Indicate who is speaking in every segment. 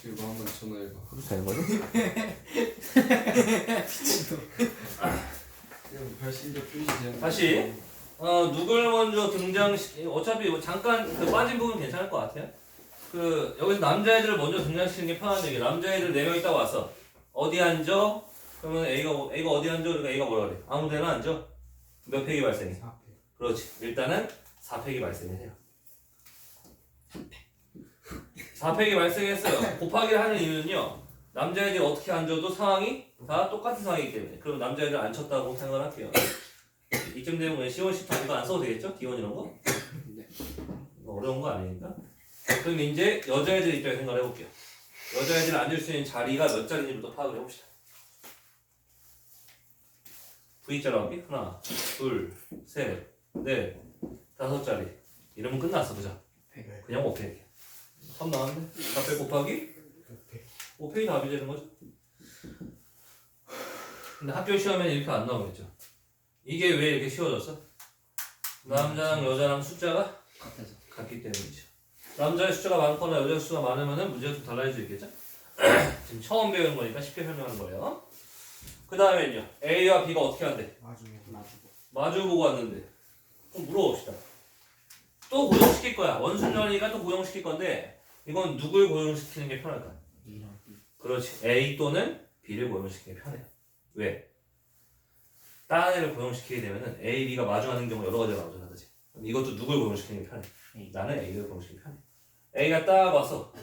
Speaker 1: 이거 한번 전화해봐.
Speaker 2: 그래도 되는 거지?
Speaker 1: 그냥 발신적 표시지.
Speaker 3: 다시 누굴 먼저 등장시키 어차피 뭐 잠깐 그 빠진 부분 괜찮을 것 같아요. 그 여기서 남자애들을 먼저 등장시키는 게 편한 얘기. 남자애들 4명 있다고 왔어. 어디 앉아? 그러면 A가 어디 앉아? 그러니까 A가 뭐라 그래? 아무 데나 앉아. 몇 팩이 발생해?
Speaker 1: 4팩.
Speaker 3: 그렇지. 일단은 4팩이 발생해요. 4팩이 발생했어요. 곱하기를 하는 이유는요. 남자애들이 어떻게 앉아도 상황이 다 똑같은 상황이기 때문에. 그럼 남자애들 안 쳤다고 생각을 할게요. 이쯤 되면 그냥 C1, C2 이거 안 써도 되겠죠? D1 이런 거?
Speaker 1: 네.
Speaker 3: 어려운 거 아니니까. 그럼 이제 여자애들 입장에 생각을 해볼게요. 여자애들이 앉을 수 있는 자리가 몇 자리인지부터 파악을 해봅시다. V자로 하기? 하나, 둘, 셋, 넷, 5자리. 이러면 끝났어, 그죠? 그냥 5팩. 3 나왔네? 4팩 곱하기? 5팩이 답이 되는 거죠? 근데 학교 시험에는 이렇게 안 나오겠죠? 이게 왜 이렇게 쉬워졌어? 남자랑 여자랑 숫자가
Speaker 1: 같아서.
Speaker 3: 같기 때문이죠. 남자의 숫자가 많거나 여자의 숫자가 많으면 문제가 좀 달라질 수 있겠죠? 지금 처음 배우는 거니까 쉽게 설명하는 거예요. 그 다음에는요. A와 B가 어떻게 한대? 마주보고 왔는데 좀 물어봅시다. 또 고정시킬 거야. 원순전이니까 또 고정시킬 건데 이건 누굴 고정시키는 게 편할까? 그렇지. A 또는 B를 고정시키는 게 편해요. 왜? 다른 애를 고정시키게 되면은 A, B가 마주하는 경우 여러 가지가 나오잖아, 그치? 그럼 이것도 누굴 고정시키는 게 편해? 나는 A를 고정시키는 게 편해. A가 딱 왔어.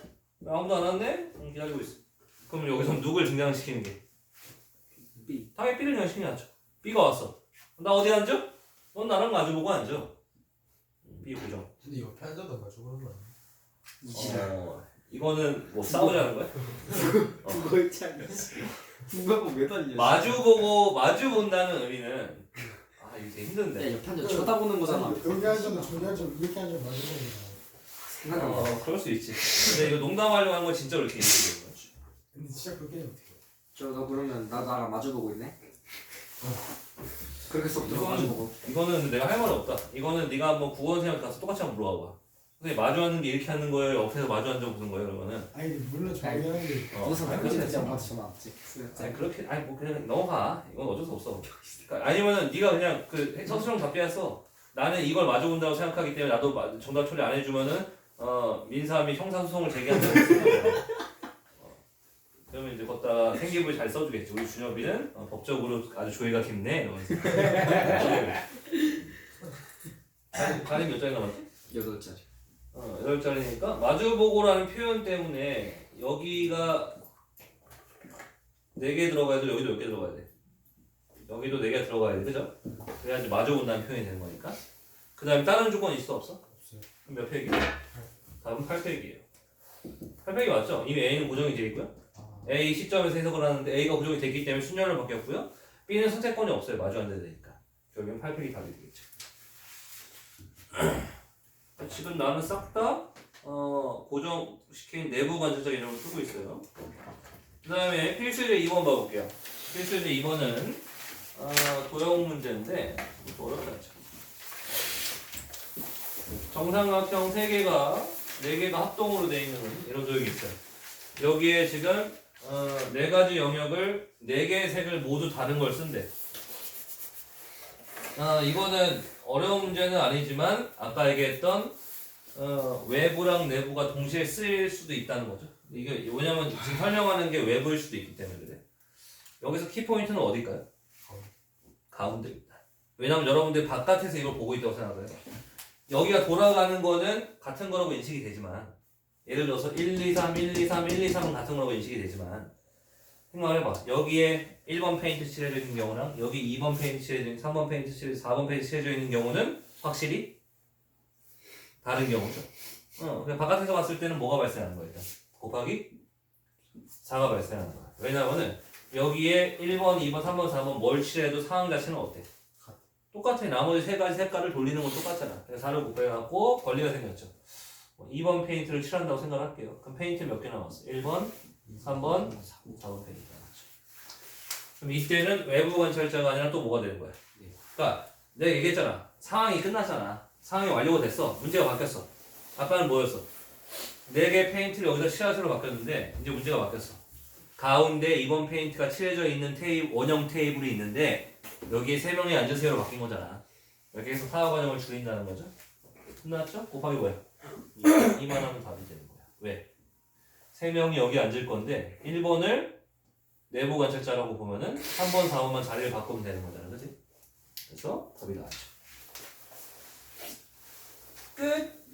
Speaker 3: 아무도 안 왔네? 기다리고 있어. 그럼 여기서 누굴 등장시키는 게?
Speaker 1: B.
Speaker 3: 당연히 B를 등장시키는 게 낫죠. B가 왔어. 나 어디 앉아? 넌 나랑 마주보고 앉아. B 고정.
Speaker 4: 근데 옆에 앉아도 가지고 그런 거 아니야?
Speaker 3: 이거는 뭐 싸우자는 거야?
Speaker 1: 그거 있지 않냐? 누가 왜 달려?
Speaker 3: 마주 본다는 의미는 아 이게 되게 힘든데.
Speaker 1: 옆에 앉아 쳐다보는 거잖아.
Speaker 4: 여기 앉아도 저기 앉아도 이렇게 앉아도 맞는 거잖아.
Speaker 3: 그럴 수 있지. 근데 이거 농담하려고 한 건 진짜 그렇게 얘기하는 거야.
Speaker 4: 근데 진짜 그렇게 해도 어떻게 해?
Speaker 1: 너 그러면 나랑 마주보고 있네? 그렇게 쏙 들어 마주보고.
Speaker 3: 이거는 내가 할 말 없다. 이거는 네가 한번 국어선생님 가서 똑같이 한번 물어봐봐. 선생님 마주 앉는 게 이렇게 하는 거예요? 옆에서 마주 앉아 보는 거예요? 그러면은
Speaker 4: 아니 물론 정리하는 게
Speaker 1: 거기서
Speaker 3: 아니,
Speaker 1: 그렇게
Speaker 3: 그렇게
Speaker 1: 됐지 않아? 전화 왔지.
Speaker 3: 아니 그렇게 아니 뭐 그냥 넘어가. 이건 어쩔 수 없어. 그러니까 아니면은 네가 그냥 그 서술형 답변했어. 나는 이걸 마주 본다고 생각하기 때문에 나도 정답 처리 안 해주면은 민사 및 형사 소송을 제기한다고 했어. 그러면 이제 걷다 생기부에 잘 써주겠지. 우리 준혁이는 법적으로 아주 조예가 깊네. 이러면서. 자리 몇 자리 남았지?
Speaker 1: 8자리.
Speaker 3: 8자리니까 마주보고라는 표현 때문에 여기가 4개 들어가야 돼. 여기도 몇 개 들어가야 돼. 여기도 4개 들어가야 돼. 그죠? 그래야지 마주본다는 표현이 되는 거니까. 그 다음에 다른 조건이 있어 없어?
Speaker 4: 없어요.
Speaker 3: 그럼 몇 팩이에요? 답은 8팩이에요. 8팩이 맞죠? 이미 A는 고정이 되어 있고요. A 시점에서 해석을 하는데 A가 고정이 됐기 때문에 순열로 바뀌었고요. B는 선택권이 없어요. 마주 앉아야 되니까. 결국엔 8팩이 답이 되겠죠. 지금 나는 싹 다 고정시킨 내부 관찰적 이름을 쓰고 있어요. 그 다음에 필수제 2번 봐볼게요. 필수제 2번은 도형 문제인데 어렵다 했죠. 정삼각형 3개가 4개가 합동으로 되어 있는 이런 도형이 있어요. 여기에 지금 4가지 영역을 4개의 색을 모두 다른 걸 쓴대. 이거는 어려운 문제는 아니지만 아까 얘기했던 외부랑 내부가 동시에 쓰일 수도 있다는 거죠. 이게 왜냐면 지금 설명하는 게 외부일 수도 있기 때문에 그래. 여기서 키포인트는 어딜까요? 가운데입니다. 왜냐면 여러분들 바깥에서 이걸 보고 있다고 생각해요. 여기가 돌아가는 거는 같은 거라고 인식이 되지만 예를 들어서 1, 2, 3, 1, 2, 3, 1, 2, 3은 같은 거라고 인식이 되지만 생각을 해봐. 여기에 1번 페인트 칠해져 있는 경우랑 여기 2번 페인트 칠해져 있는 3번 페인트 칠해져 4번 페인트 칠해져 있는 경우는 확실히 다른 경우죠. 그냥 바깥에서 봤을 때는 뭐가 발생하는 거예요? 곱하기 4가 발생하는 거야. 왜냐면은 여기에 1번, 2번, 3번, 4번 뭘 칠해도 상황 자체는 어때? 똑같아. 나머지 3가지 색깔을 돌리는 건 똑같잖아. 그래서 4를 곱해갖고 권리가 생겼죠. 2번 페인트를 칠한다고 생각할게요. 그럼 페인트 몇 개 남았어? 1번, 3번, 4번 페인트 남았죠. 그럼 이때는 외부 관찰자가 아니라 또 뭐가 되는 거야? 그러니까 내가 얘기했잖아. 상황이 끝났잖아. 상황이 완료가 됐어. 문제가 바뀌었어. 아까는 뭐였어? 4개 페인트를 여기서 칠하수로 바뀌었는데 이제 문제가 바뀌었어. 가운데 2번 페인트가 칠해져 있는 원형 테이블이 있는데 여기에 3명이 앉으세요로 바뀐 거잖아. 이렇게 해서 사업 과정을 줄인다는 거죠. 끝났죠? 곱하기 뭐야? 2만 하면 답이 되는 거야. 왜? 3명이 여기 앉을 건데 1번을 내부 관찰자라고 보면은 3번, 4번만 자리를 바꾸면 되는 거잖아. 그치? 그래서 답이 나왔죠. 끝!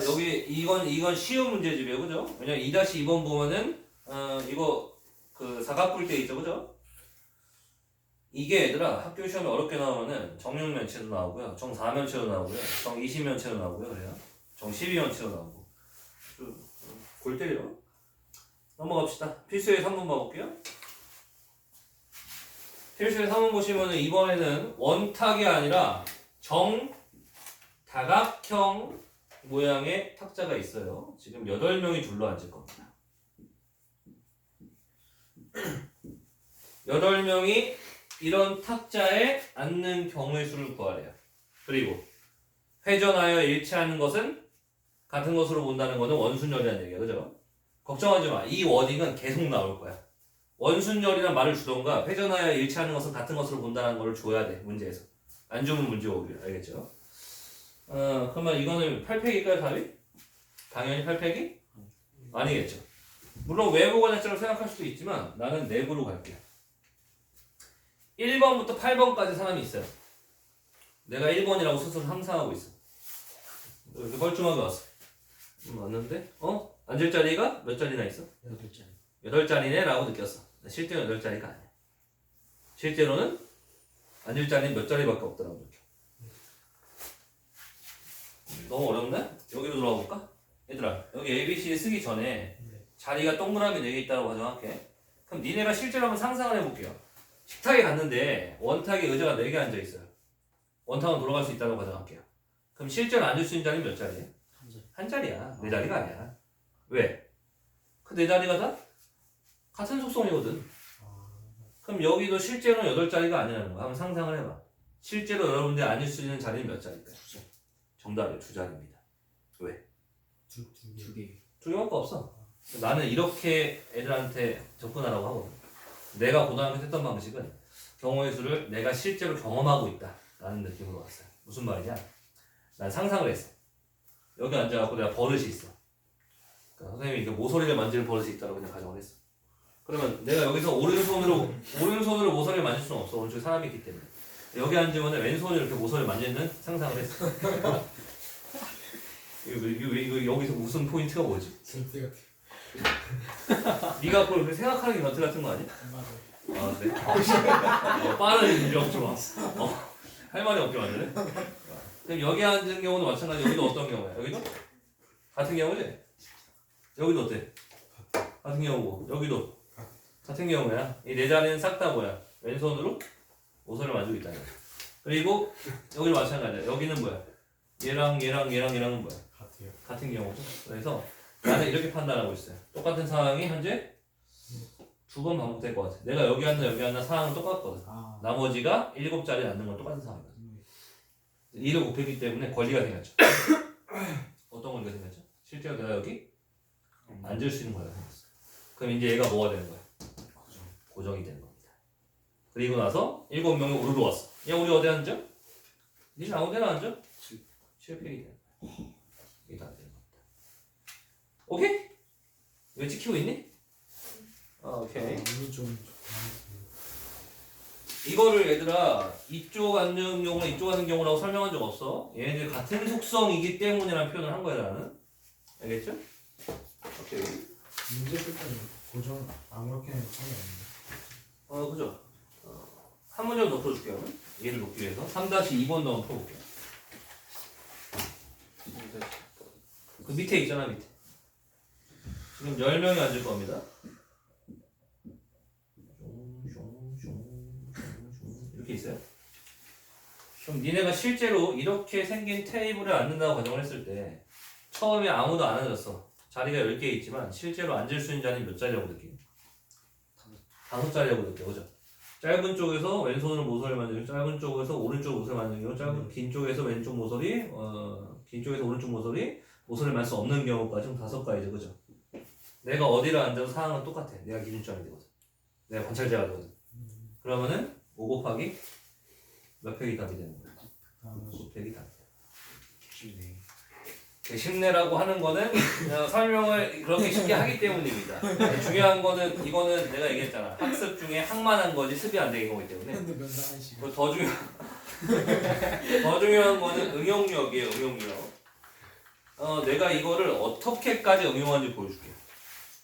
Speaker 3: 여기 이건 쉬운 문제집이에요. 그죠? 왜냐면 2-2번 보면은 이거 그 사각뿔대 있죠. 그죠? 이게 얘들아 학교 시험에 어렵게 나오면은 정육면체도 나오고요. 정4면체도 나오고요. 정20면체도 나오고요. 그래요. 정12면체도 나오고. 골 때려. 넘어갑시다. 필수의 3번 봐볼게요. 필수의 3번 보시면은 이번에는 원탁이 아니라 정다각형 모양의 탁자가 있어요. 지금 8명이 둘러앉을 겁니다. 8명이 이런 탁자에 앉는 경우의 수를 구하래요. 그리고 회전하여 일치하는 것은 같은 것으로 본다는 것은 원순열이라는 얘기야. 그죠? 걱정하지 마. 이 워딩은 계속 나올 거야. 원순열이란 말을 주던가 회전하여 일치하는 것은 같은 것으로 본다는 걸 줘야 돼. 문제에서. 안 주면 문제 오기로. 알겠죠? 그러면 이거는 8팩일까요, 답이? 당연히 8팩이? 아니겠죠. 물론 외부 관찰자로 생각할 수도 있지만 나는 내부로 갈게요. 1번부터 8번까지 사람이 있어요. 내가 1번이라고 스스로 상상하고 있어. 이렇게 뻘쭘하게 왔어. 왔는데 앉을 자리가 몇 자리나 있어?
Speaker 4: 8자리.
Speaker 3: 8자리네 라고 느꼈어. 실제로는 8자리가 아니야. 실제로는 앉을 자리는 몇 자리밖에 없더라고. 느껴. 너무 어렵네? 여기로 들어가 볼까? 얘들아 여기 ABC 쓰기 전에 자리가 동그라미 4개 있다고 가정할게. 그럼 니네가 실제로 한번 상상을 해볼게요. 식탁에 갔는데 원탁에 의자가 4개 앉아있어요. 원탁은 돌아갈 수 있다고 가정할게요. 그럼 실제로 앉을 수 있는 자리는 몇 자리예요? 한 자리야. 4자리가 아니야. 왜? 그 4자리가 다 같은 속성이거든. 그럼 여기도 실제로는 8자리가 아니라는 거야. 한번 상상을 해봐. 실제로 여러분들이 앉을 수 있는 자리는 몇 자리일까요? 정답이 2자리입니다. 왜?
Speaker 4: 두 개.
Speaker 3: 2개밖에 없어. 나는 이렇게 애들한테 접근하라고 하거든. 내가 고등학교 때 했던 방식은 경우의 수를 내가 실제로 경험하고 있다 라는 느낌으로 왔어요. 무슨 말이냐? 난 상상을 했어. 여기 앉아갖고 내가 버릇이 있어. 그러니까 선생님이 이렇게 모서리를 만지는 버릇이 있다고 그냥 가정을 했어. 그러면 내가 여기서 오른손으로 모서리를 만질 수는 없어. 오른쪽에 사람이 있기 때문에. 여기 앉으면 왼손으로 이렇게 모서리를 만지는 상상을 했어. 이거 여기서 무슨 포인트가 뭐지?
Speaker 4: 절대 같아.
Speaker 3: 네가 그걸 생각하는 게 너트 같은 거 아니야?
Speaker 4: 맞아.
Speaker 3: 아 그래? 빠른 인정 좀 할 말이 없게 만드네. 그럼 여기 앉은 경우도 마찬가지. 여기도 어떤 경우야? 여기도? 같은 경우지? 여기도 어때? 같은 경우고 여기도 같은 경우야. 이 4자리는 싹 다 뭐야? 왼손으로 모서리를 만지고 있다. 그리고 여기도 마찬가지야. 여기는 뭐야? 얘랑은 뭐야?
Speaker 4: 같아요.
Speaker 3: 같은 경우죠. 그래서 나는 이렇게 판단하고 있어요. 똑같은 상황이 현재 2번 반복될 것 같아. 내가 여기 앉나 상황은 똑같거든. 나머지가 7자리에 앉는 건 똑같은 상황이거든. 2를 곱했기 때문에 권리가 생겼죠. 어떤 권리가 생겼죠? 실제로 내가 여기 앉을 수 있는 권리가 생겼어. 그럼 이제 얘가 뭐가 되는 거야? 고정이 되는 겁니다. 그리고 나서 7명이 우르르 왔어. 야 우리 어디 앉아? 니 아무 데나 앉아? 7팩이 되는 거야. 이게 다 되는 겁니다. 오케이? 왜 찍히고 있니? 오케이.
Speaker 4: 오늘 좀
Speaker 3: 이거를 얘들아 이쪽 앉는 경우랑 이쪽 앉는 경우라고 설명한 적 없어. 얘네들 같은 속성이기 때문이라는 표현을 한 거야 나는. 알겠죠? 오케이.
Speaker 4: 문제 풀 때는 고정 아무렇게나 하면
Speaker 3: 그죠? 한 문제만 더 풀어줄게요. 얘를 놓기 위해서 3-2번 더 풀어볼게요. 그 밑에 있잖아 밑에. 지금 10명이 앉을 겁니다. 이렇게 있어요. 그럼 니네가 실제로 이렇게 생긴 테이블에 앉는다고 가정을 했을 때 처음에 아무도 안 앉았어. 자리가 10개 있지만 실제로 앉을 수 있는 자리는 몇 자리라고 느끼니? 5자리라고 느껴. 그죠? 짧은 쪽에서 왼손으로 모서리를 만들고 짧은 쪽에서 오른쪽 모서리 만들고 짧은 긴 쪽에서 왼쪽 모서리 긴 쪽에서 오른쪽 모서리 모서리 말 수 없는 경우까지 좀 5가지죠, 그죠? 내가 어디를 앉아도 상황은 똑같아. 내가 기준점이 되거든. 내가 관찰자가 되거든. 그러면은 5 곱하기 몇 팩이 답이 되는 거야? 5팩이 답이 돼.
Speaker 1: 쉽네.
Speaker 3: 쉽네라고 하는 거는 그냥 설명을 그렇게 쉽게 하기 때문입니다. 중요한 거는 이거는 내가 얘기했잖아. 학습 중에 학만한 거지 습이 안 되는 거기 때문에.
Speaker 4: 근데 면상 한 시간.
Speaker 3: 더 중요한 거는 응용력이에요. 응용력. 내가 이거를 어떻게까지 응용하는지 보여줄게요.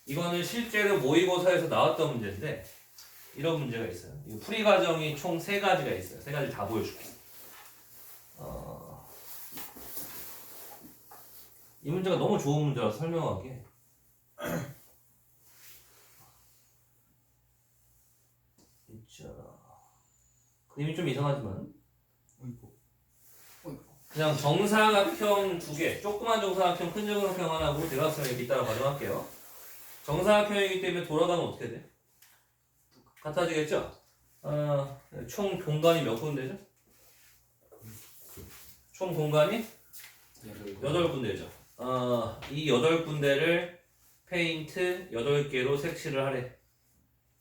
Speaker 3: 이거는 실제로 모의고사에서 나왔던 문제인데 이런 문제가 있어요. 이 풀이 과정이 총 3가지가 있어요. 3가지 다 보여줄게요. 이 문제가 너무 좋은 문제라서 설명하기에 그림이 좀 이상하지만 그냥 정사각형 2개, 조그만 정사각형, 큰 정사각형 하나고 대각선 이렇게 잇따라 가정할게요. 정사각형이기 때문에 돌아가면 어떻게 돼? 같아지겠죠? 총 공간이 몇 군데죠? 총 공간이 8군데죠. 이 8군데를 페인트 8개로 색칠을 하래.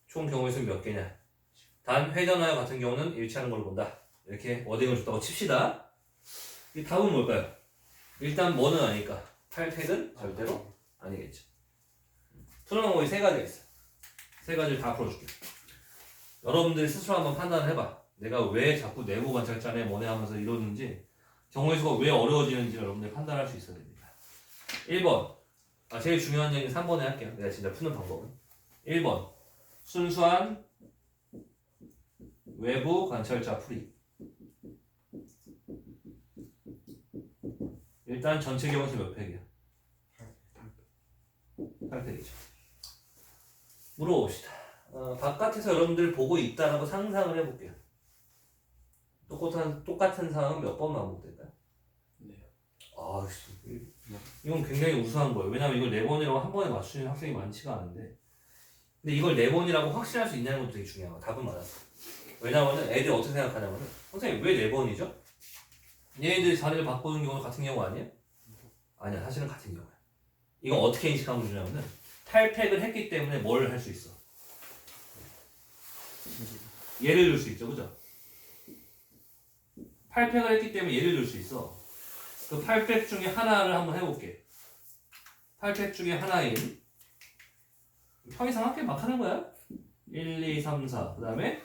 Speaker 3: 총 경우의 수는 몇 개냐? 단 회전하여 같은 경우는 일치하는 걸 본다. 이렇게 워딩을 줬다고 칩시다. 이 답은 뭘까요? 일단 뭐는 아니까 8팩은 절대로 아니겠죠. 풀어놓은 거에 3가지가 있어요. 3가지를 다 풀어줄게요. 여러분들이 스스로 한번 판단을 해봐. 내가 왜 자꾸 내부 관찰자네 뭐네 하면서 이러는지, 경우의 수가 왜 어려워지는지 여러분들이 판단할 수 있어야 됩니다. 1번, 제일 중요한 얘기는 3번에 할게요. 내가 진짜 푸는 방법은 1번, 순수한 외부 관찰자 풀이. 일단 전체 경우수 몇 팩이야? 8팩이죠. 물어봅시다. 바깥에서 여러분들 보고 있다라고 상상을 해볼게요. 똑같은 상황은 몇 번 반복될까요?
Speaker 1: 네.
Speaker 3: 이건 굉장히 우수한 거예요. 왜냐면 이걸 4번이라고 한 번에 맞추는 학생이 많지가 않은데, 근데 이걸 4번이라고 확신할 수 있냐는 것도 되게 중요한 거야. 답은 맞았어. 왜냐면은 애들이 어떻게 생각하냐면은, 선생님 왜 4번이죠? 얘네들이 자리를 바꾸는 경우는 같은 경우 아니에요? 아니야, 사실은 같은 경우야. 이건 어떻게 인식하면 되냐면은, 탈팩을 했기 때문에 뭘 할 수 있어? 예를 들 수 있죠, 그죠? 8팩을 했기 때문에 예를 들 수 있어. 그 8팩 중에 하나를 한번 해볼게. 8팩 중에 하나인, 평이상 학교 막 하는 거야. 1, 2, 3, 4, 그 다음에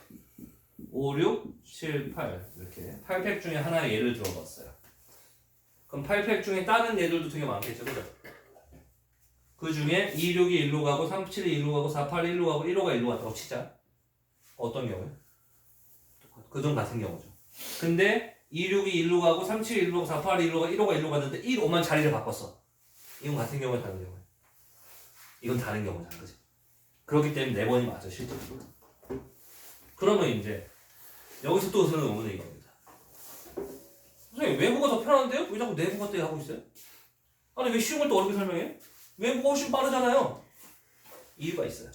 Speaker 3: 5, 6, 7, 8 이렇게 8팩 중에 하나의 예를 들어봤어요. 그럼 8팩 중에 다른 예들도 되게 많겠죠, 그죠? 그 중에 2, 6이 1로 가고 3, 7이 1로 가고 4, 8이 1로 가고 1호가 1로 갔다고 치자. 어떤 경우에? 그중 같은 경우죠. 근데 2, 6이 1로 가고 3, 7이 1로 가고 4, 8이 1로 가고 1호가 1로 갔는데 1, 5만 자리를 바꿨어. 이건 같은 경우에 다른 경우에. 이건 다른 경우잖아, 그치? 그렇기 때문에 4번이 맞아, 실제로. 그러면 이제 여기서 또 드는 의문은 이겁니다. 선생님, 외부가 더 편한데요? 왜 자꾸 내부가 또 하고 있어요? 아니, 왜 쉬운 걸 또 어렵게 설명해? 외부가 훨씬 빠르잖아요. 이유가 있어요.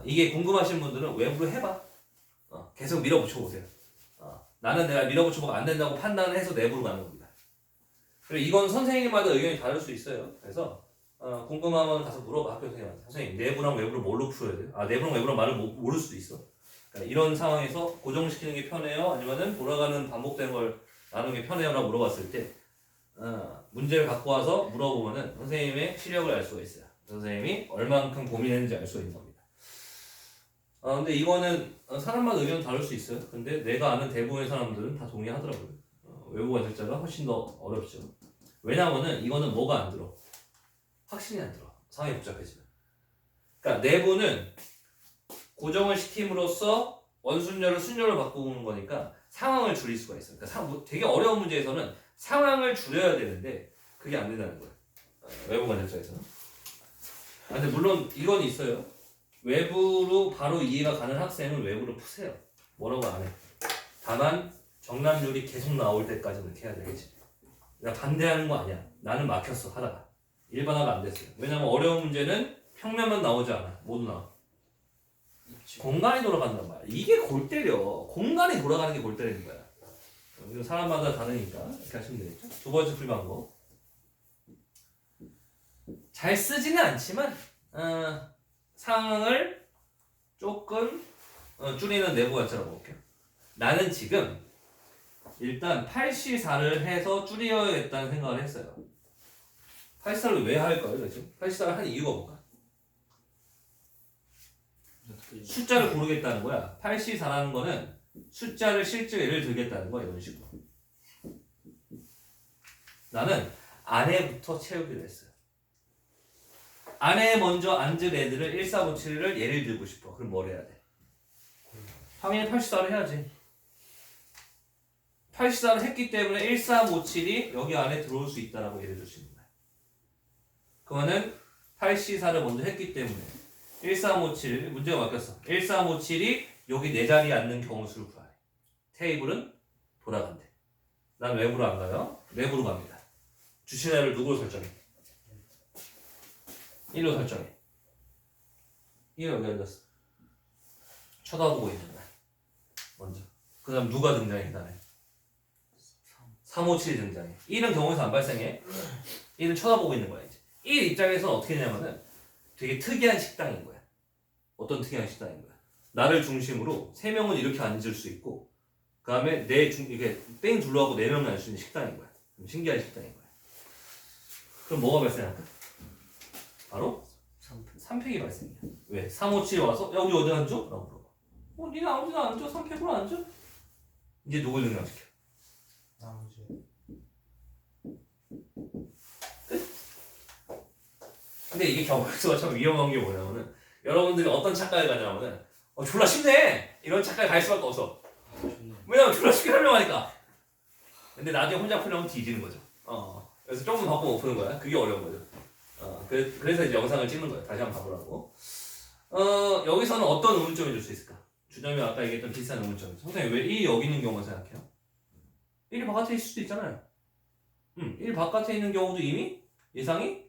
Speaker 3: 이게 궁금하신 분들은 외부로 해봐. 계속 밀어붙여 보세요. 나는 내가 밀어붙여보고 안 된다고 판단을 해서 내부로 가는 겁니다. 그리고 이건 선생님마다 의견이 다를 수 있어요. 그래서 궁금하면 가서 물어봐, 학교 선생님한테. 선생님, 내부랑 외부를 뭘로 풀어야 돼요? 내부랑 외부랑 말을 모를 수도 있어. 그러니까 이런 상황에서 고정시키는 게 편해요? 아니면은 돌아가는 반복되는 걸 나누는 게 편해요? 라고 물어봤을 때 문제를 갖고 와서 물어보면은 선생님의 시력을 알 수가 있어요. 선생님이 얼만큼 고민했는지 알 수가 있는 겁니다. 근데 이거는 사람마다 의견 다를 수 있어요. 근데 내가 아는 대부분의 사람들은 다 동의하더라고요. 외부 관찰자가 훨씬 더 어렵죠. 왜냐면은 이거는 뭐가 안 들어? 확신이 안 들어. 상황이 복잡해지면. 그러니까 내부는 고정을 시킴으로써 원순열을 순열로 바꾸는 거니까 상황을 줄일 수가 있어요. 그러니까 되게 어려운 문제에서는 상황을 줄여야 되는데 그게 안 된다는 거예요. 외부 관찰자에서는. 근데 물론 이건 있어요. 외부로 바로 이해가 가는 학생은 외부로 푸세요. 뭐라고 안 해. 다만 정답률이 계속 나올 때까지는 이렇게 해야 되겠지. 내가 반대하는 거 아니야. 나는 막혔어 하다가. 일반화가 안 됐어요. 왜냐면 어려운 문제는 평면만 나오지 않아. 모두 나와. 공간이 돌아간단 말이야. 이게 골 때려. 공간이 돌아가는 게 골 때리는 거야. 사람마다 다르니까 이렇게 하시면 되겠죠. 두 번째 풀 방법. 잘 쓰지는 않지만 상황을 조금 줄이는 내부 관찰을 볼게요. 나는 지금 일단 84를 해서 줄여야겠다는 생각을 했어요. 84를 왜 할까요? 그렇죠? 84를 한 이유가 뭘까? 숫자를 고르겠다는 거야. 84라는 거는 숫자를 실제 예를 들겠다는 거야. 이런 식으로. 나는 안에부터 채우기로 했어요. 안에 먼저 앉을 애들을 1457을 예를 들고 싶어. 그럼 뭘 해야 돼? 당연히 84를 해야지. 84를 했기 때문에 1357이 여기 안에 들어올 수 있다라고 예를 들 수 있는 거야. 그러면은 84를 먼저 했기 때문에 1357 문제가 바뀌었어. 1357이 여기 내 자리에 앉는 경우 수를 구하래. 테이블은 돌아간대. 난 외부로 안 가요. 내부로 갑니다. 주시자를 누구로 설정해? 1로 설정해. 1로 여기 앉았어. 쳐다보고 있는 거야. 먼저. 그 다음 누가 등장해? 그다음에 357이 등장해. 1은 경우에서 안 발생해. 1은 쳐다보고 있는 거야 이제. 1 입장에서는 어떻게 되냐면은 되게 특이한 식당인 거야. 어떤 특이한 식당인 거야. 나를 중심으로 3명은 이렇게 앉을 수 있고 그 다음에 이렇게 땡 둘러하고 4명은 앉을 수 있는 식당인 거야. 신기한 식당인 거야. 그럼 뭐가 발생할까? 바로 3팩이 발생이야. 왜? 357이 와서 야 우리 어디 앉아? 라고 물어봐. 니네 아무데나 앉아? 3팩으로 앉아? 이제 누굴 등장시켜?
Speaker 4: 나머지.
Speaker 3: 근데 이게 경우에서 참 위험한 게 뭐냐면은 여러분들이 어떤 착각을 가냐면은 졸라 쉽네! 이런 착각을 갈 수밖에 없어. 왜냐면 졸라 쉽게 설명하니까. 근데 나중에 혼자 풀려면 뒤지는 거죠. 그래서 조금 바꾸고 푸는 거야. 그게 어려운 거죠. 그래서 이제 영상을 찍는 거예요. 다시 한번 봐보라고. 여기서는 어떤 의문점이 줄 수 있을까? 주점이 아까 얘기했던 비슷한 의문점이죠. 선생님 왜 1이 여기 있는 경우만 생각해요? 1이 바깥에 있을 수도 있잖아요. 1 바깥에 있는 경우도 이미 예상이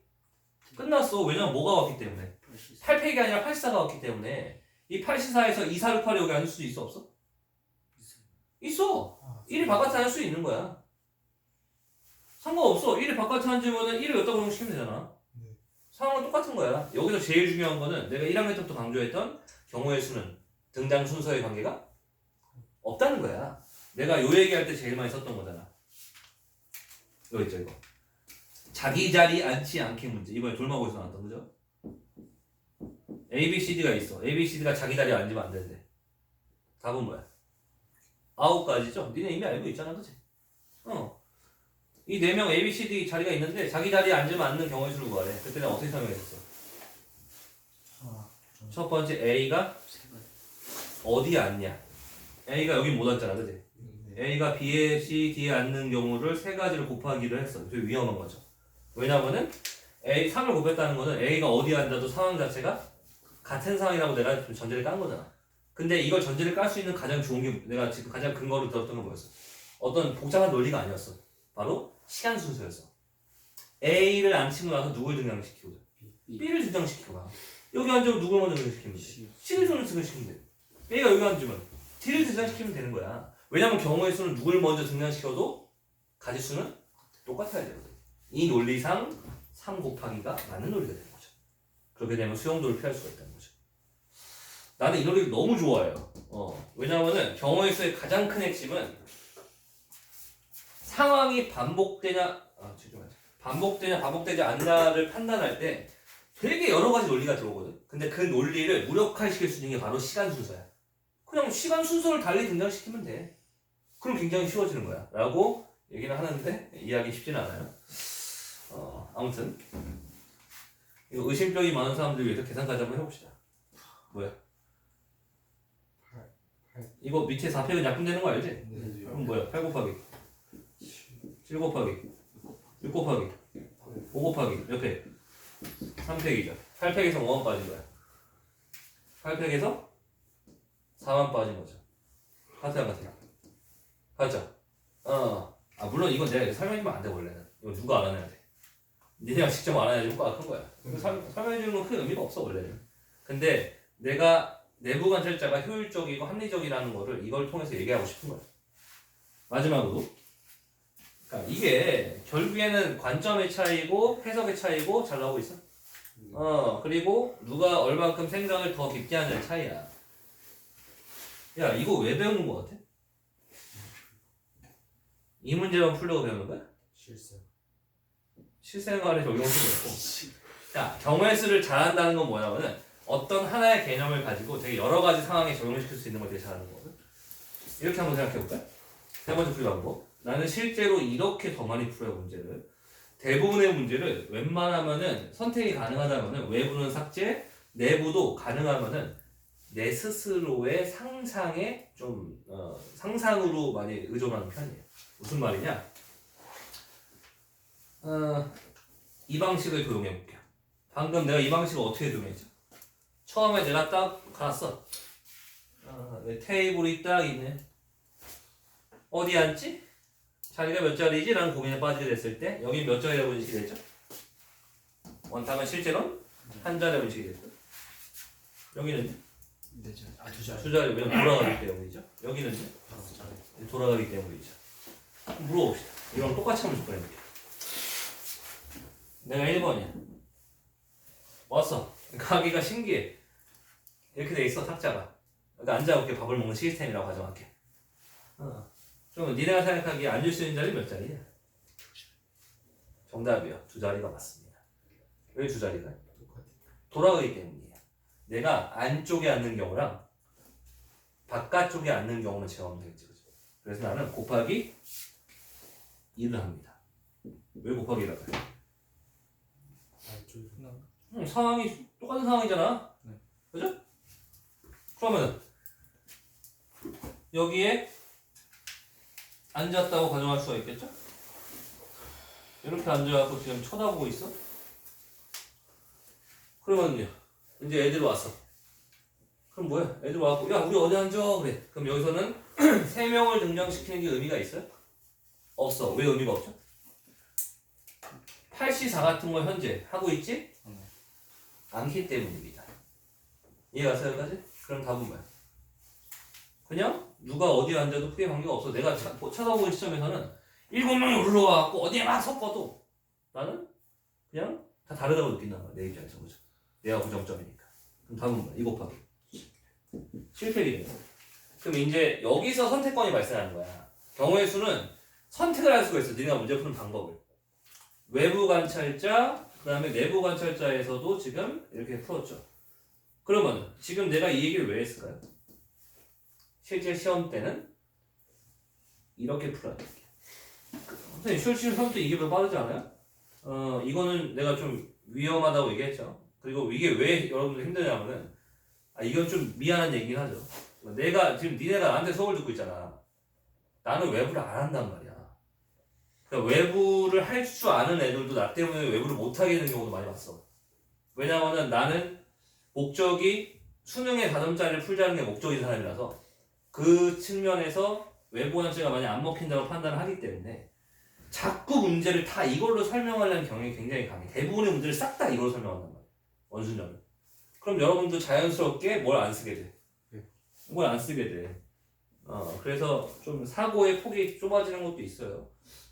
Speaker 3: 끝났어. 왜냐면 뭐가 왔기 때문에 8팩이 아니라 84가 왔기 때문에 이 84에서 2468이 여기 앉을 수도 있어 없어? 있어. 1이 바깥에 앉을 수 있는 거야. 상관없어. 1이 바깥에 앉으면 1을 여기다 고정시키면 되잖아. 상황은 똑같은 거야. 여기서 제일 중요한 거는 내가 1학년 때부터 강조했던 경우의 수는 등장 순서의 관계가 없다는 거야. 내가 요 얘기할 때 제일 많이 썼던 거잖아. 이거 있죠 이거. 자기 자리 앉지 않게 문제. 이번에 돌마고에서 나왔던 거죠. A, B, C, D가 있어. A, B, C, D가 자기 자리에 앉으면 안 되는데. 답은 뭐야? 9가지죠? 니네 이미 알고 있잖아, 그치? 이 4명 A, B, C, D 자리가 있는데 자기 자리에 앉으면 앉는 경우의 수를 구하래. 그때 내가 어떻게 설명했었어? 첫 번째 A가 어디에 앉냐? A가 여기 못 앉잖아, 그치? A가 B에 C, D에 앉는 경우를 3가지를 곱하기를 했어. 되게 위험한 거죠. 왜냐면은 A 3을 곱했다는 거는 A가 어디에 앉아도 상황 자체가 같은 상황이라고 내가 전제를 깐 거잖아. 근데 이걸 전제를 깔 수 있는 가장 좋은 게 내가 지금 가장 근거로 들었던 건 뭐였어? 어떤 복잡한 논리가 아니었어. 바로 시간 순서였어. A를 앉히고 나서 누굴 등장시키고 B를 등장시키고 여기 앉으면 누굴 먼저 등장시키면 돼? C를 등장시키면 돼. A가 여기 앉으면 D를 등장시키면 되는 거야. 왜냐면 경우의 수는 누굴 먼저 등장시켜도 가지수는 똑같아야 되거든. 이 논리상 3 곱하기가 맞는 논리가 되는 거죠. 그렇게 되면 수용도를 피할 수가 있다는 거죠. 나는 이 논리를 너무 좋아해요. 왜냐면은 경우의 수의 가장 큰 핵심은 상황이 반복되냐 반복되지 않냐를 판단할 때 되게 여러 가지 논리가 들어오거든. 근데 그 논리를 무력화시킬 수 있는 게 바로 시간 순서야. 그냥 시간 순서를 달리 등장시키면 돼. 그럼 굉장히 쉬워지는 거야. 라고 얘기는 하는데 이해하기 쉽지는 않아요. 아무튼 이거 의심병이 많은 사람들 위해서 계산까지 한번 해봅시다. 뭐야? 이거 밑에 4팩은 약분되는 거 알지? 그럼 뭐야? 8 곱하기 7 곱하기 6 곱하기 5 곱하기 옆에 3팩이죠. 8팩에서 5만 빠진 거야. 8팩에서 4만 빠진 거죠. 같아요, 같아요. 맞죠? 물론 이건 내가 설명해주면 안 돼, 원래는. 이거 누가 알아내야 돼. 니네가 직접 알아내야지 효과가 큰 거야. 설명해주는 건 큰 의미가 없어, 원래는. 근데 내가 내부 관찰자가 효율적이고 합리적이라는 거를 이걸 통해서 얘기하고 싶은 거야. 마지막으로. 그러니까 이게 결국에는 관점의 차이고 해석의 차이고 잘 나오고 있어? 그리고 누가 얼만큼 생각을 더 깊게 하는 차이야. 야, 이거 왜 배우는 거 같아? 이 문제만 풀려고 배우는 거야?
Speaker 1: 실수.
Speaker 3: 실생활에 적용할 수도 있고. 자, 경우의 수를 잘한다는 건 뭐냐면은 어떤 하나의 개념을 가지고 되게 여러 가지 상황에 적용시킬 수 있는 걸 되게 잘하는 거거든. 이렇게 한번 생각해 볼까요? 세 번째 풀이 방법. 나는 실제로 이렇게 더 많이 풀어요, 문제를. 대부분의 문제를 웬만하면은 선택이 가능하다면은 외부는 삭제, 내부도 가능하면은 내 스스로의 상상에 좀 상상으로 많이 의존하는 편이에요. 무슨 말이냐? 이 방식을 도용해 볼게요. 방금 내가 이 방식을 어떻게 도용했죠? 처음에 내가 딱 갔어. 내 테이블이 딱 있네. 어디 앉지? 자리가 몇 자리지? 라는 고민에 빠지게 됐을 때 여기 몇 자리라고 인식이 됐죠? 원탕은 실제로는 한 자리라고 인식이 됐고 여기는
Speaker 1: 네, 두 자.
Speaker 3: 두 자리, 왜냐면 돌아가기 때문이죠. 여기는 돌아가기 때문이죠. 물어봅시다. 이런 똑같이 한번 접근해볼게요. 내가 1번이야. 왔어. 가기가 신기해. 이렇게 돼 있어, 탁자가. 그러니까 앉아볼게. 밥을 먹는 시스템이라고 가정할게. 그러면 니네가 생각하기에 앉을 수 있는 자리 몇 자리야? 정답이요. 두 자리가 맞습니다. 왜 두 자리가? 돌아가기 때문이에요. 내가 안쪽에 앉는 경우랑 바깥쪽에 앉는 경우는 제가 없는 되겠죠. 그래서 나는 곱하기 2를 합니다. 왜 곱하기 1을 할까요? 상황이 똑같은 상황이잖아.
Speaker 1: 네.
Speaker 3: 그죠? 그러면 여기에 앉았다고 가정할 수가 있겠죠? 이렇게 앉아갖고 지금 쳐다보고 있어? 그러면요 이제 애들 왔어. 그럼 뭐야? 애들 와갖고 야 우리 어디 앉아? 그래. 그럼 여기서는 3명을 등장시키는 게 의미가 있어요? 없어. 왜 의미가 없죠? 8시4 같은 걸 현재 하고 있지? 않기 때문입니다. 이해가세요 여기까지? 그럼 답은 뭐야? 그냥 누가 어디에 앉아도 크게 관계가 없어. 내가 쳐다보는 시점에서는 7명이 올라와갖고 어디에 막 섞어도 나는 그냥 다 다르다고 느낀단 말이야. 내 입장에서. 그죠? 내가 고정점이니까. 그럼 답은 뭐야? 2 곱하기 실패이네. 그럼 이제 여기서 선택권이 발생하는 거야. 경우의 수는 선택을 할 수가 있어. 네가 문제 푸는 방법을. 외부 관찰자, 그 다음에 내부 관찰자에서도 지금 이렇게 풀었죠. 그러면 지금 내가 이 얘기를 왜 했을까요? 실제 시험 때는 이렇게 풀어야 돼. 선생님 실제 시험 때 이게 더 빠르지 않아요? 이거는 내가 좀 위험하다고 얘기했죠. 그리고 이게 왜 여러분들 힘드냐면은 이건 좀 미안한 얘기긴 하죠. 내가 지금 니네가 나한테 수업을 듣고 있잖아. 나는 외부를 안 한단 말이야. 그러니까 외부를 할 줄 아는 애들도 나 때문에 외부를 못 하게 되는 경우도 많이 봤어. 왜냐면은 나는 목적이 수능의 4점짜리를 풀자는 게 목적인 사람이라서 그 측면에서 외부 관찰가 많이 안 먹힌다고 판단을 하기 때문에 자꾸 문제를 다 이걸로 설명하려는 경향이 굉장히 강해. 대부분의 문제를 싹 다 이걸로 설명한단 말이야. 원순정을. 그럼 여러분도 자연스럽게 뭘 안 쓰게 돼. 뭘 안 쓰게 돼. 그래서 좀 사고의 폭이 좁아지는 것도 있어요.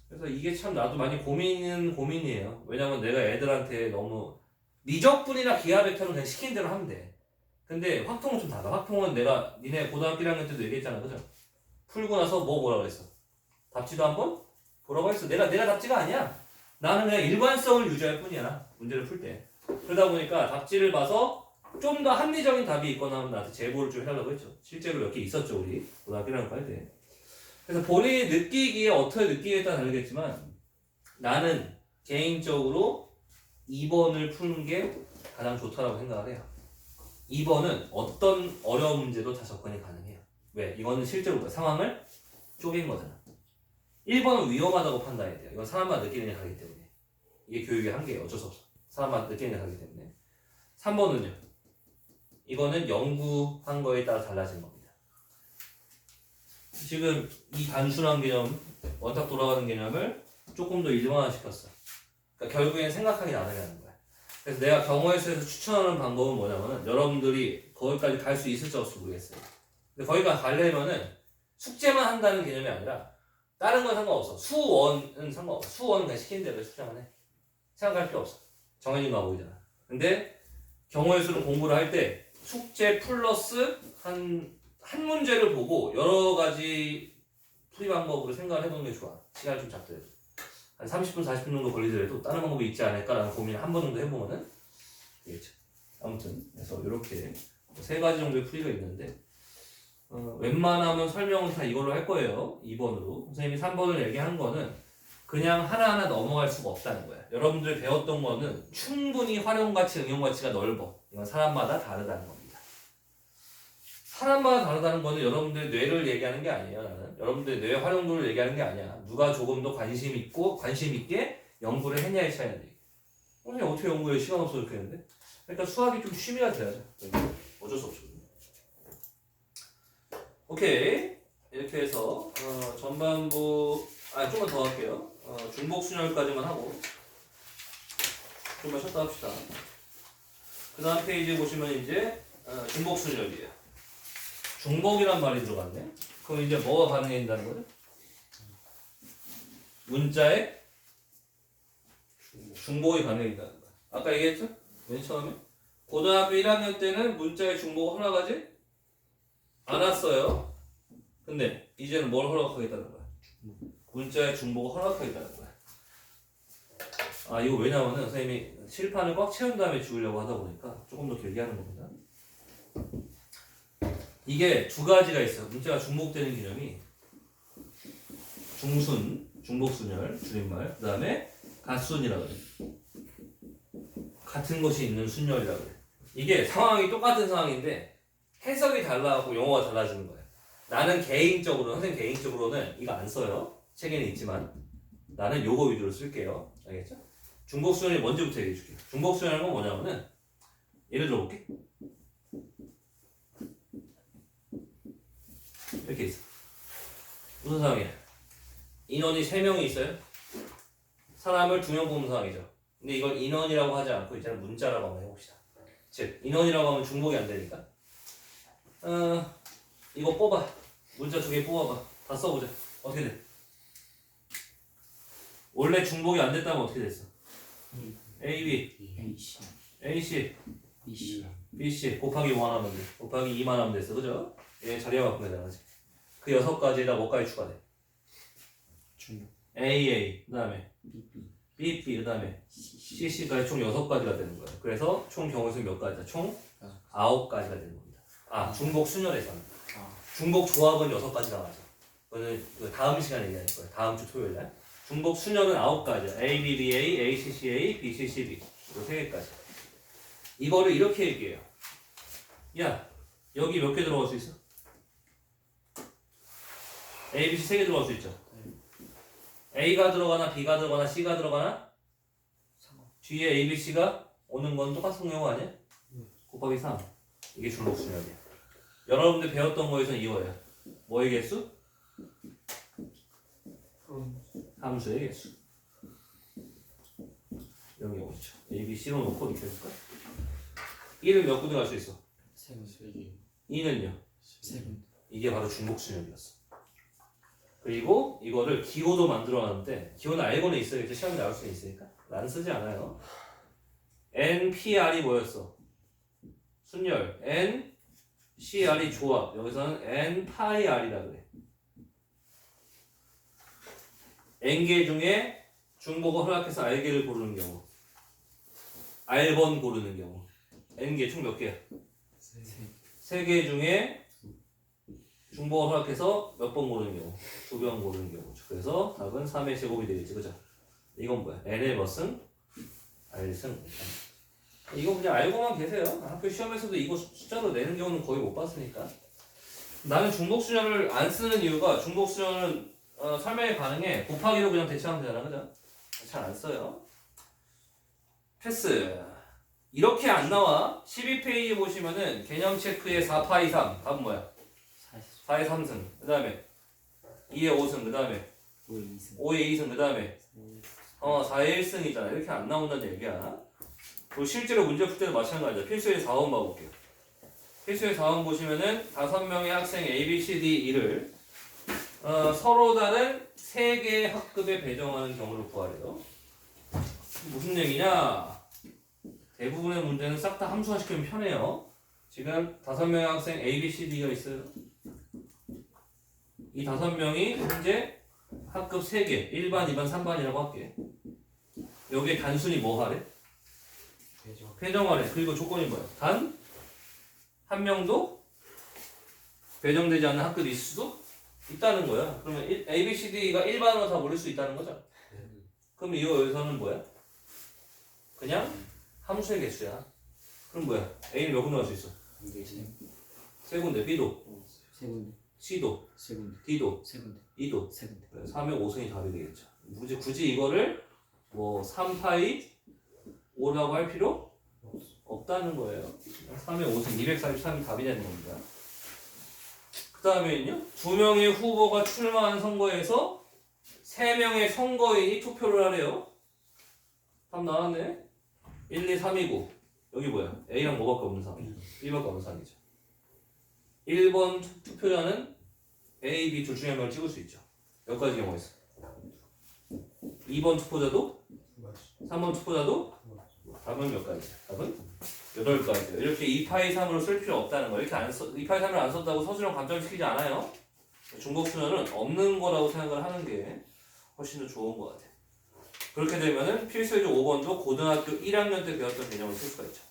Speaker 3: 그래서 이게 참 나도 많이 고민이에요. 왜냐면 내가 애들한테 너무 미적분이나 기하 벡터는 그냥 시키는 대로 하면 돼. 근데 확통은 좀 달라. 확통은 내가 니네 고등학교 1학년 때도 얘기했잖아. 그죠? 풀고 나서 뭐라 그랬어? 답지도 한번 보라고 했어. 내가 답지가 아니야. 나는 그냥 일관성을 유지할 뿐이야. 문제를 풀 때. 그러다 보니까 답지를 봐서 좀 더 합리적인 답이 있거나 하면 나한테 제보를 좀 해달라고 했죠. 실제로 몇 개 있었죠. 우리 고등학교 1학년 할 때. 그래서 본인이 느끼기에 어떻게 느끼기에 따라 다르겠지만 나는 개인적으로 2번을 푸는 게 가장 좋다라고 생각을 해요. 2번은 어떤 어려운 문제도 다 접근이 가능해요. 왜? 이거는 실제로 상황을 쪼갠 거잖아. 1번은 위험하다고 판단해야 돼요. 이건 사람마다 느끼는 게 다르기 때문에. 이게 교육의 한계예요. 어쩔 수 없어. 사람마다 느끼는 게 다르기 때문에. 3번은요. 이거는 연구한 거에 따라 달라진 겁니다. 지금 이 단순한 개념, 원탁 돌아가는 개념을 조금 더 일반화시켰어. 그러니까 결국엔 생각하기 나름이 하는 거야. 그래서 내가 경우의 수에서 추천하는 방법은 뭐냐면은 여러분들이 거기까지 갈 수 있을지 없을지 모르겠어요. 근데 거기까지 가려면은 숙제만 한다는 개념이 아니라 다른 건 상관없어. 수원은 상관없어. 수원은 그냥 시키는 대로 숙제만 해. 생각할 필요 없어. 정해진 과목이잖아. 근데 경우의 수를 공부를 할 때 숙제 플러스 한 문제를 보고 여러 가지 풀이 방법으로 생각을 해보는 게 좋아. 시간이 좀 잡더라도. 한 30분, 40분 정도 걸리더라도 다른 방법이 있지 않을까라는 고민을 한 번 정도 해보면은 되겠죠. 아무튼 그래서 이렇게 세 가지 정도의 풀이가 있는데 웬만하면 설명은 다 이걸로 할 거예요. 2번으로. 선생님이 3번을 얘기한 거는 그냥 하나하나 넘어갈 수가 없다는 거야. 여러분들이 배웠던 거는 충분히 활용가치, 응용가치가 넓어. 이건 사람마다 다르다는 겁니다. 사람마다 다르다는 거는 여러분들의 뇌를 얘기하는 게 아니에요. 나는 여러분들의 뇌 활용도를 얘기하는 게 아니야. 누가 조금 더 관심 있게 연구를 했냐의 차이야. 선생님 어떻게 연구해? 시간 없어 이렇게 했는데. 그러니까 수학이 좀 취미가 돼야죠. 어쩔 수 없어. 오케이. 이렇게 해서 전반부 좀만 더 할게요. 중복순열까지만 하고 좀만 쉬었다 합시다. 그 다음 페이지 보시면 이제 중복순열이에요. 중복이란 말이 들어갔네. 그럼 이제 뭐가 가능해진다는 거죠? 문자의 중복이 가능해진다는 거야. 아까 얘기했죠? 맨 처음에 고등학교 1학년 때는 문자의 중복을 허락하지 않았어요. 근데 이제는 뭘 허락하겠다는 거야? 문자의 중복을 허락하겠다는 거야. 이거 왜냐면은 선생님이 칠판을 꽉 채운 다음에 지우려고 하다 보니까 조금 더 길게 하는 겁니다. 이게 두 가지가 있어요. 문자가 중복되는 개념이 중순, 중복순열, 줄임말, 그 다음에 갓순이라고 그래. 같은 것이 있는 순열이라고 그래. 이게 상황이 똑같은 상황인데 해석이 달라고 용어가 달라지는 거예요. 나는 개인적으로, 선생님 개인적으로는 이거 안 써요. 책에는 있지만 나는 요거 위주로 쓸게요. 알겠죠? 중복순열이 뭔지부터 얘기해 줄게요. 중복순열은 뭐냐면은 예를 들어볼게. 이렇게 있어. 무슨 상황이야? 인원이 3명이 있어요. 사람을 2명 뽑는 상황이죠. 근데 이걸 인원이라고 하지 않고 이제는 문자라고 한번 해봅시다. 즉 인원이라고 하면 중복이 안 되니까 이거 뽑아. 문자 2개 뽑아봐. 다 써보자. 어떻게 돼? 원래 중복이 안 됐다면 어떻게 됐어? A, B, A, C, B, C 곱하기 1 하면 돼. 곱하기 2만 하면 됐어. 그죠? 얘 자리가 바꾸면 되잖아. 그 6가지에다 뭐까지 추가돼? A, 그 다음에 B, 그 다음에 CC까지 총 6가지가 되는 거야. 그래서 총 경우의 수 몇 가지다? 총 9가지가 되는 겁니다. 중복 순열에서는. 중복 조합은 6가지가 맞아. 그거는 다음 시간에 얘기할 거야. 다음 주 토요일 날. 중복 순열은 9가지야. A, B, B, A, A, C, C, A, B, C, C, B. 이 3개까지. 이거를 이렇게 얘기해요. 야, 여기 몇 개 들어갈 수 있어? A, B, C 3개 들어갈 수 있죠? A가 들어가나 B가 들어가나 C가 들어가나? 뒤에 A, B, C가 오는 건 똑같은 경우 아니야? 곱하기 3. 이게 중복순열이야. 여러분들 배웠던 거에서는 이거예요. 뭐의 개수? 함수의 개수. 이런 경우 있죠. A, B, C로 놓고 이렇게 해볼까? 1은 몇 군데 갈 수 있어?
Speaker 1: 3개.
Speaker 3: 2는요?
Speaker 1: 3개.
Speaker 3: 이게 바로 중복순열이었어. 그리고 이거를 기호도 만들어놨는데 기호는 알고는 있어야겠죠. 시험에 나올 수 있으니까. 나는 쓰지 않아요. NPR이 뭐였어? 순열. NCR이 조합. 여기서는 N파이R이라 그래. N개 중에 중복을 허락해서 R개를 고르는 경우. R번 고르는 경우. N개 총 몇 개야? 3개 중에 중복을 허락해서 몇 번 고르는 경우? 2번 고르는 경우. 그래서 답은 3의 제곱이 되겠지. 그죠? 이건 뭐야? N의 몇승? R승. 이거 그냥 알고만 계세요. 학교 시험에서도 이거 숫자로 내는 경우는 거의 못 봤으니까. 나는 중복순열을 안 쓰는 이유가 중복순열은 설명이 가능해. 곱하기로 그냥 대체하면 되잖아. 그죠? 잘 안 써요. 패스. 이렇게 안 나와. 12페이지 보시면은 개념 체크에 4파이 3. 답은 뭐야? 4의 3승. 그 다음에 2의 5승. 그 다음에 5의 2승. 그 다음에 4의 1승이잖아. 이렇게 안 나온다는 얘기야. 그리고 실제로 문제 풀 때도 마찬가지야. 필수의 4원 봐볼게요. 필수의 4원 보시면은 5명의 학생 A, B, C, D, E를 서로 다른 3개의 학급에 배정하는 경우를 구하래요. 무슨 얘기냐? 대부분의 문제는 싹 다 함수화시키면 편해요. 지금 5명의 학생 A, B, C, D가 있어요. 이 5명이 현재 학급 3개 1반, 2반, 3반이라고 할게. 여기에 단순히 뭐 하래? 배정하래. 그리고 조건이 뭐야? 단 한 명도 배정되지 않는 학급이 있을 수도 있다는 거야. 그러면 A, B, C, D가 1반으로 다 몰릴 수 있다는 거죠? 그럼 이거 여기서는 뭐야? 그냥 함수의 개수야. 그럼 뭐야? A는 몇 군데 갈 수 있어? 세 군데. B도,
Speaker 1: 세 군데,
Speaker 3: C도,
Speaker 1: 세 군데,
Speaker 3: D도,
Speaker 1: 세 군데,
Speaker 3: 2도.
Speaker 1: 세 군데.
Speaker 3: 3의 5승이 답이 되겠죠. 굳이 이거를 뭐 3파이 5라고 할 필요 없다는 거예요. 3의 5승 243이 답이 되는 겁니다. 그 다음에는요. 2명의 후보가 출마한 선거에서 3명의 선거인이 투표를 하래요. 답 나왔네. 1, 2, 3이고 여기 뭐야? A랑 뭐밖에 없는 상황이죠. B밖에 없는 상황이죠. 1번 투표자는 A, B 둘 중에 한 명을 찍을 수 있죠. 여기까지 경우가 있어. 2번 투표자도 3번 투표자도 답은 몇 가지? 답은 8가지예요. 이렇게 2파이 3으로 쓸 필요 없다는 거예요. 이렇게 2파이 3을 안 썼다고 서술형 감점시키지 않아요. 중복수녀는 없는 거라고 생각을 하는 게 훨씬 더 좋은 것 같아요. 그렇게 되면은 필수적 5번도 고등학교 1학년 때 배웠던 개념을 쓸 수가 있죠.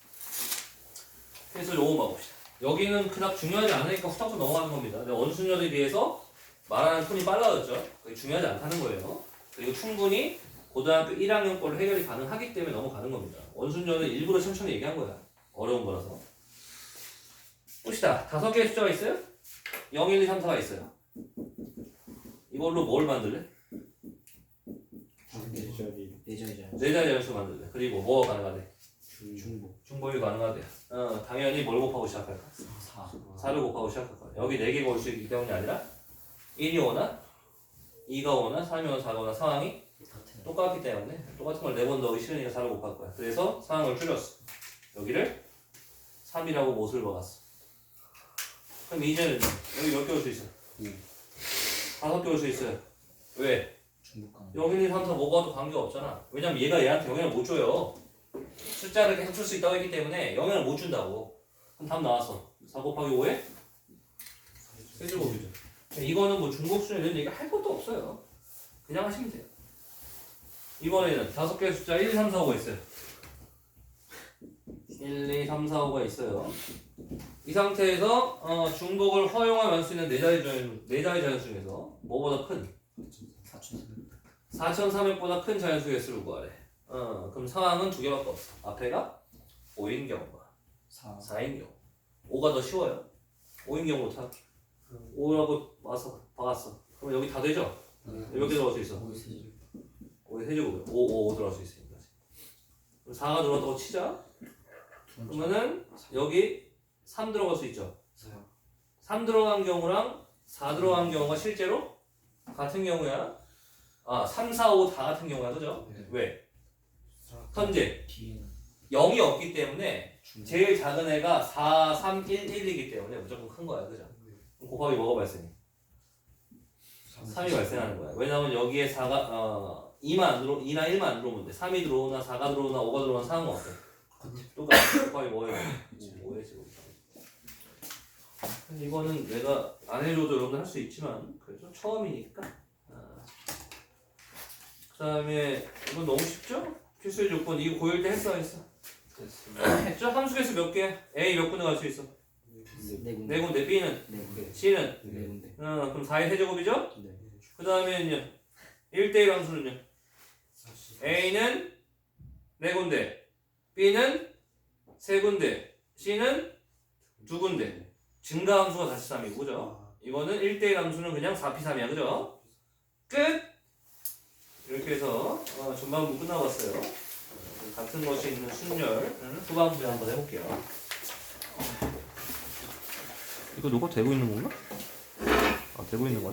Speaker 3: 필수적 5번 봐봅시다. 여기는 그닥 중요하지 않으니까 후딱도 넘어가는 겁니다. 근데 원순열에 비해서 말하는 톤이 빨라졌죠. 그게 중요하지 않다는 거예요. 그리고 충분히 고등학교 1학년 걸로 해결이 가능하기 때문에 넘어가는 겁니다. 원순열은 일부러 천천히 얘기한 거야. 어려운 거라서. 봅시다. 5개의 숫자가 있어요? 0, 1, 2, 3, 4가 있어요. 이걸로 뭘 만들래?
Speaker 1: 예전이잖아.
Speaker 3: 4자리 자연수 만들래. 그리고 뭐가 가능하대?
Speaker 1: 중복.
Speaker 3: 중복이 가능하대. 당연히 뭘 곱하고 시작할까?
Speaker 1: 4.
Speaker 3: 4를 곱하고 시작할 거야. 여기 4개가 올 수 있기 때문이 아니라 1이 오나 2가 오나 3이 오나 4가 오나 상황이 똑같기 때문에 똑같은 걸 4번 넣기 싫으니까 4를 곱할 거야. 그래서 상황을 줄였어. 여기를 3이라고 못을 박았어. 그럼 이제는 여기 몇 개 올 수 있어? 5개 올 수 있어요. 왜?
Speaker 1: 중복하는.
Speaker 3: 0, 1, 2, 3, 4 뭐가 도 관계가 없잖아. 왜냐면 얘가 얘한테 영향을 못 줘요. 숫자를 계속 쓸 수 있다고 했기 때문에 영향을 못 준다고. 그럼 답 나왔어. 4 곱하기 5에 세제곱이죠. 이거는 뭐 중복수에 이런 얘기 할 것도 없어요. 그냥 하시면 돼요. 이번에는 5개의 숫자 1, 2, 3, 4, 5가 있어요. 1, 2, 3, 4, 5가 있어요. 이 상태에서 중복을 허용하면 할 수 있는 4자리 자연수 중에서 뭐보다 큰? 4,300보다 큰 자연수 개수를 구하래. 그럼 상황은 2개밖에 없어. 앞에가 5인 경우가 4인 경우. 5가 더 쉬워요. 5인 경우 다 5라고 와서 박았어. 그럼 여기 다 되죠? 몇 개 들어갈 수 있어? 5의 세제곱이요. 5 들어갈 수 있으니까. 그럼 4가 들어갔다고 치자. 그러면은 여기 3 들어갈 수 있죠? 3 들어간 경우랑 4 들어간 경우가 실제로 같은 경우야. 3, 4, 5 다 같은 경우야. 그죠? 왜? 현재 0이 없기 때문에 제일 작은 애가 4, 3, 1, 1이기 때문에 무조건 큰 거야. 그죠? 그럼 곱하기 뭐가 발생해? 3이 발생하는 거야. 왜냐면 여기에 4가 2나 1만 안 들어오면 돼. 3이 들어오나 4가 들어오나 5가 들어오나 상황은 어때? 똑같아. 곱하기 뭐예요? 5의 제곱. 이거는 내가 안 해줘도 여러분들 할 수 있지만 그래도 처음이니까. 그 다음에 이건 너무 쉽죠? 필수의 조건 이거 고일 때 했어 안 했어? 했죠? 함수개수 몇 개? A 몇 군데 갈 수 있어? 4군데. B는? C는? 그럼 4의 세제곱이죠? 그 다음에는요 1대1 함수는요 A는 4군데 B는 3군데 C는 2군데 증가 함수가 다시 3이고 그죠? 이거는 1대1 함수는 그냥 4P3이야 그죠? 끝! 이렇게 해서 전반부 끝나봤어요. 같은 것이 있는 순열 후반부에 한번 해볼게요. 이거 녹화 되고 있는 건가? 되고 있는 거네?